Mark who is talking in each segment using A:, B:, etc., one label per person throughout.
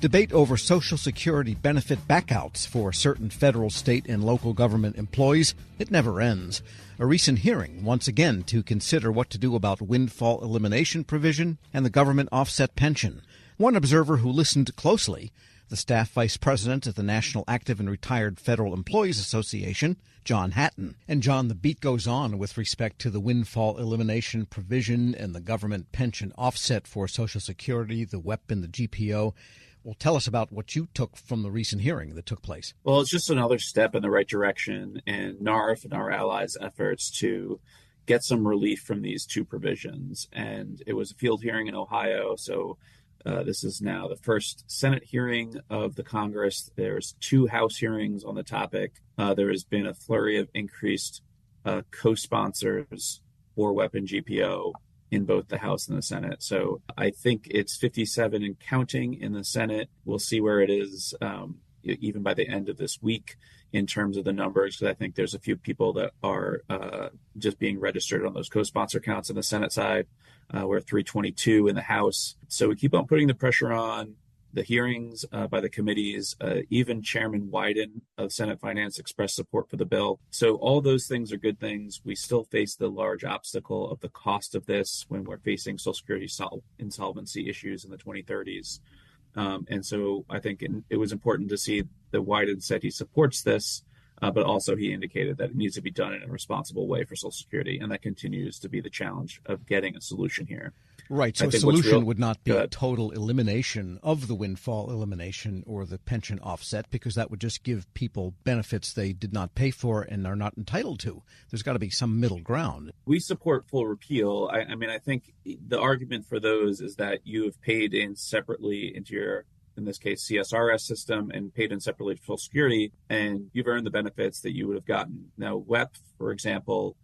A: Debate over Social Security benefit backouts for certain federal, state, and local government employees, it never ends. A recent hearing, once again, to consider what to do about Windfall Elimination Provision and the government offset pension. One observer who listened closely, the staff vice president at the National Active and Retired Federal Employees Association, John Hatton. And John, the beat goes on with respect to the Windfall Elimination Provision and the government pension offset for Social Security, the WEP and the GPO. Well, tell us about what you took from the recent hearing that took place.
B: Well, it's just another step in the right direction in NARF and our allies' efforts to get some relief from these two provisions. And it was a field hearing in Ohio, so this is now the first Senate hearing of the Congress. There's two House hearings on the topic. There has been a flurry of increased co-sponsors for WEP and GPO in both the House and the Senate. So I think it's 57 and counting in the Senate. We'll see where it is even by the end of this week in terms of the numbers, because I think there's a few people that are just being registered on those co-sponsor counts on the Senate side. We're at 322 in the House. So we keep on putting the pressure on. The hearings by the committees, even Chairman Wyden of Senate Finance expressed support for the bill. So all those things are good things. We still face the large obstacle of the cost of this when we're facing Social Security insolvency issues in the 2030s. And so I think it was important to see that Wyden said he supports this, but also he indicated that it needs to be done in a responsible way for Social Security. And that continues to be the challenge of getting a solution here.
A: Right. So a solution would not be a total elimination of the windfall elimination or the pension offset, because that would just give people benefits they did not pay for and are not entitled to. There's got to be some middle ground.
B: We support full repeal. I mean, I think the argument for those is that you have paid in separately into your, in this case, CSRS system, and paid in separately to Social Security, and you've earned the benefits that you would have gotten. Now, WEP, for example,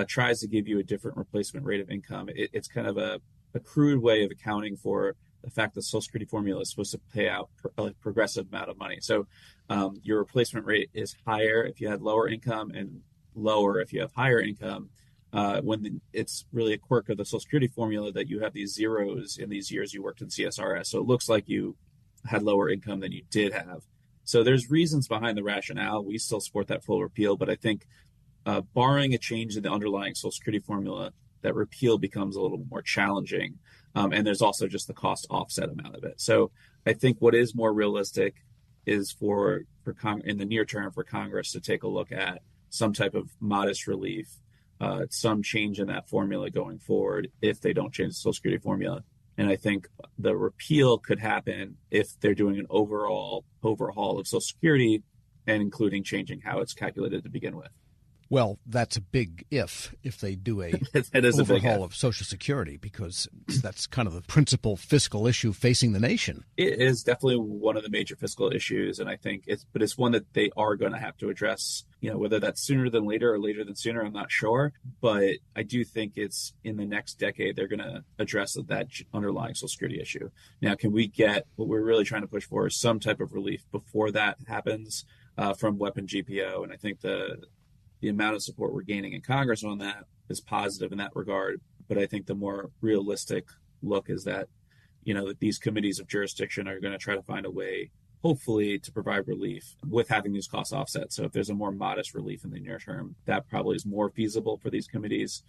B: tries to give you a different replacement rate of income. It's kind of a crude way of accounting for the fact that Social Security formula is supposed to pay out a progressive amount of money. So your replacement rate is higher if you had lower income and lower if you have higher income. It's really a quirk of the Social Security formula that you have these zeros in these years you worked in CSRS. So it looks like you had lower income than you did have. So there's reasons behind the rationale. We still support that full repeal, but I think barring a change in the underlying Social Security formula, that repeal becomes a little more challenging. And there's also just the cost offset amount of it. So I think what is more realistic is for in the near term for Congress to take a look at some type of modest relief, some change in that formula going forward if they don't change the Social Security formula. And I think the repeal could happen if they're doing an overall overhaul of Social Security and including changing how it's calculated to begin with.
A: Well, that's a big if they do a
B: overhaul
A: of Social Security, because that's kind of the principal fiscal issue facing the nation.
B: It is definitely one of the major fiscal issues, and I think it's one that they are going to have to address. Whether that's sooner than later or later than sooner, I'm not sure, but I do think it's in the next decade they're going to address that underlying Social Security issue. Now, can we get what we're really trying to push for is some type of relief before that happens from WEP and GPO, and I think the amount of support we're gaining in Congress on that is positive in that regard. But I think the more realistic look is that, that these committees of jurisdiction are going to try to find a way, hopefully, to provide relief with having these costs offset. So if there's a more modest relief in the near term, that probably is more feasible for these committees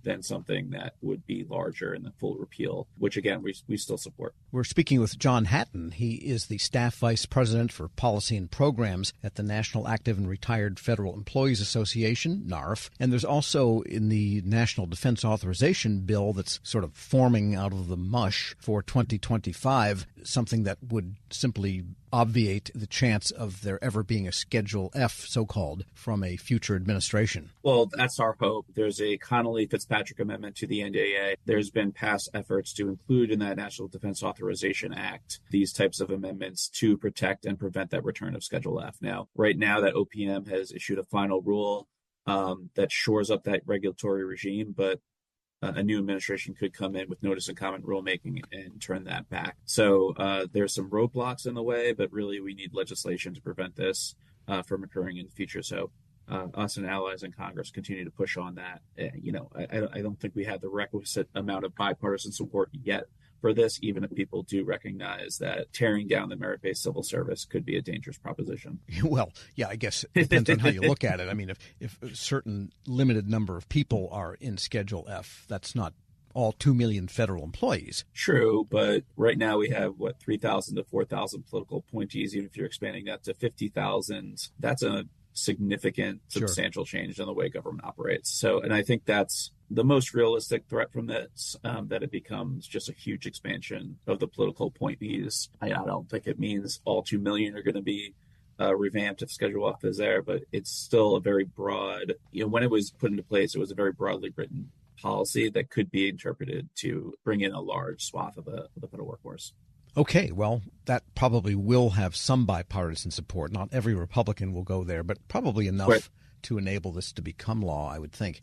B: than something that would be larger in the full repeal, which, again, we still support.
A: We're speaking with John Hatton. He is the staff vice president for policy and programs at the National Active and Retired Federal Employees Association, NARF. And there's also in the National Defense Authorization Bill that's sort of forming out of the mush for 2025, something that would simply obviate the chance of there ever being a Schedule F, so-called, from a future administration.
B: Well, that's our hope. There's a Connolly-Fitzpatrick amendment to the NDAA. There's been past efforts to include in that National Defense Authorization Act these types of amendments to protect and prevent that return of Schedule F. Now, right now, that OPM has issued a final rule that shores up that regulatory regime, but a new administration could come in with notice and comment rulemaking and turn that back. So there's some roadblocks in the way, but really we need legislation to prevent this from occurring in the future. So us and allies in Congress continue to push on that. I don't think we have the requisite amount of bipartisan support yet for this, even if people do recognize that tearing down the merit-based civil service could be a dangerous proposition.
A: Well, yeah, I guess it depends on how you look at it. I mean, if a certain limited number of people are in Schedule F, that's not all 2 million federal employees.
B: True, but right now we have, 3,000 to 4,000 political appointees. Even if you're expanding that to 50,000, that's a significant, substantial change in the way government operates. So, and I think that's the most realistic threat from this, that it becomes just a huge expansion of the political appointees. I don't think it means all 2 million are going to be revamped if Schedule F is there, but it's still a very broad, when it was put into place, it was a very broadly written policy that could be interpreted to bring in a large swath of the federal workforce.
A: Okay, well, that probably will have some bipartisan support. Not every Republican will go there, but probably enough to enable this to become law, I would think.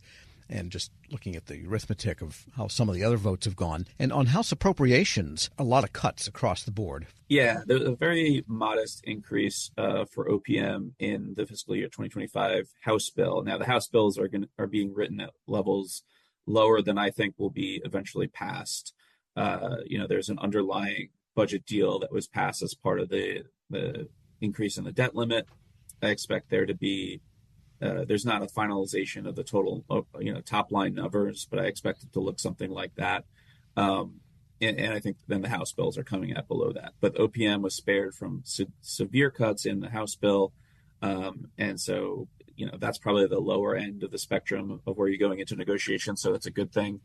A: And just looking at the arithmetic of how some of the other votes have gone. And on House appropriations, a lot of cuts across the board.
B: Yeah, there's a very modest increase for OPM in the fiscal year 2025 House bill. Now, the House bills are being written at levels lower than I think will be eventually passed. There's an underlying budget deal that was passed as part of the increase in the debt limit. I expect there to be there's not a finalization of the total top line numbers, but I expect it to look something like that. And I think then the House bills are coming at below that. But OPM was spared from severe cuts in the House bill, and so that's probably the lower end of the spectrum of where you're going into negotiations. So that's a good thing.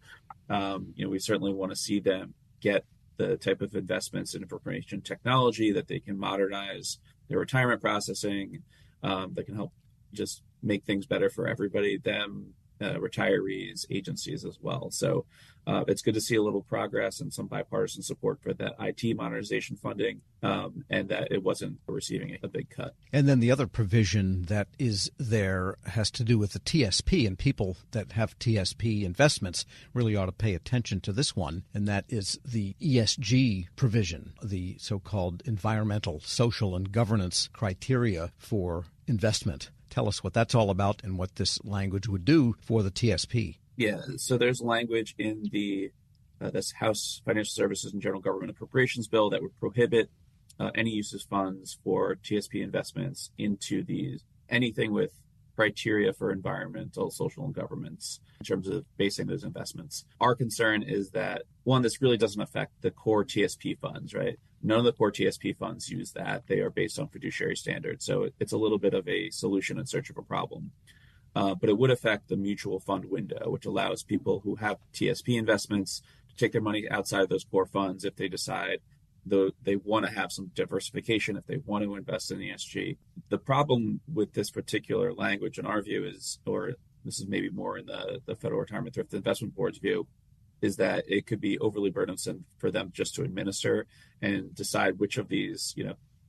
B: We certainly want to see them get the type of investments in information technology that they can modernize their retirement processing, that can help just make things better for everybody, them, retirees, agencies as well. So it's good to see a little progress and some bipartisan support for that IT modernization funding, and that it wasn't receiving a big cut.
A: And then the other provision that is there has to do with the TSP, and people that have TSP investments really ought to pay attention to this one, and that is the ESG provision, the so-called environmental, social, and governance criteria for investment. Tell us what that's all about and what this language would do for the TSP.
B: Yeah, so there's language in the this House Financial Services and General Government Appropriations Bill that would prohibit any use of funds for TSP investments into anything with criteria for environmental, social, and governance in terms of basing those investments. Our concern is that, one, this really doesn't affect the core TSP funds, right? None of the core TSP funds use that. They are based on fiduciary standards. So it's a little bit of a solution in search of a problem. But it would affect the mutual fund window, which allows people who have TSP investments to take their money outside of those core funds if they decide they want to have some diversification, if they want to invest in ESG. The problem with this particular language, in our view, is, or this is maybe more in the Federal Retirement Thrift Investment Board's view, is that it could be overly burdensome for them just to administer and decide which of these,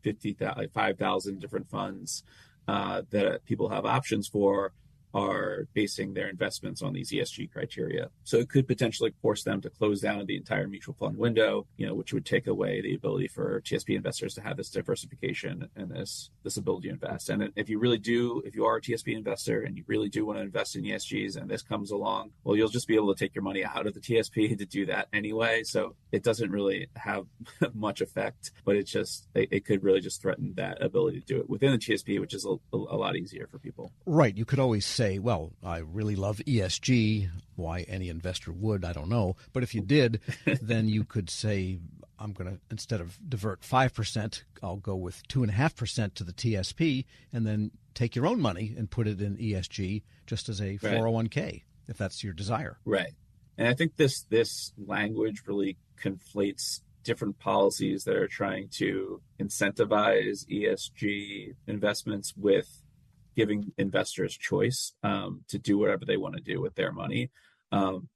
B: 5,000 different funds that people have options for are basing their investments on these ESG criteria. So it could potentially force them to close down the entire mutual fund window, which would take away the ability for TSP investors to have this diversification and this ability to invest. And if you are a TSP investor and you really do want to invest in ESGs and this comes along, well, you'll just be able to take your money out of the TSP to do that anyway. So it doesn't really have much effect, but it could really just threaten that ability to do it within the TSP, which is a lot easier for people.
A: Right. You could always say, well, I really love ESG. Why any investor would, I don't know. But if you did, then you could say, I'm going to, instead of divert 5%, I'll go with 2.5% to the TSP and then take your own money and put it in ESG just as a 401k, if that's your desire.
B: Right. And I think this language really conflates different policies that are trying to incentivize ESG investments with giving investors choice to do whatever they want to do with their money.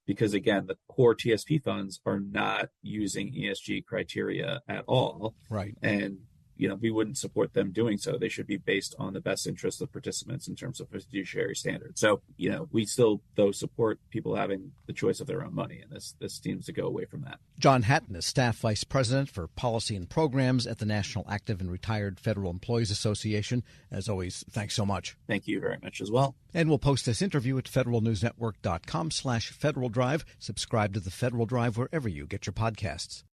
B: Because again, the core TSP funds are not using ESG criteria at all.
A: Right.
B: And, we wouldn't support them doing so. They should be based on the best interest of participants in terms of fiduciary standards. So, we still, though, support people having the choice of their own money. And this seems to go away from that.
A: John Hatton is Staff Vice President for Policy and Programs at the National Active and Retired Federal Employees Association. As always, thanks so much.
B: Thank you very much as well.
A: And we'll post this interview at federalnewsnetwork.com/Federal Drive. Subscribe to the Federal Drive wherever you get your podcasts.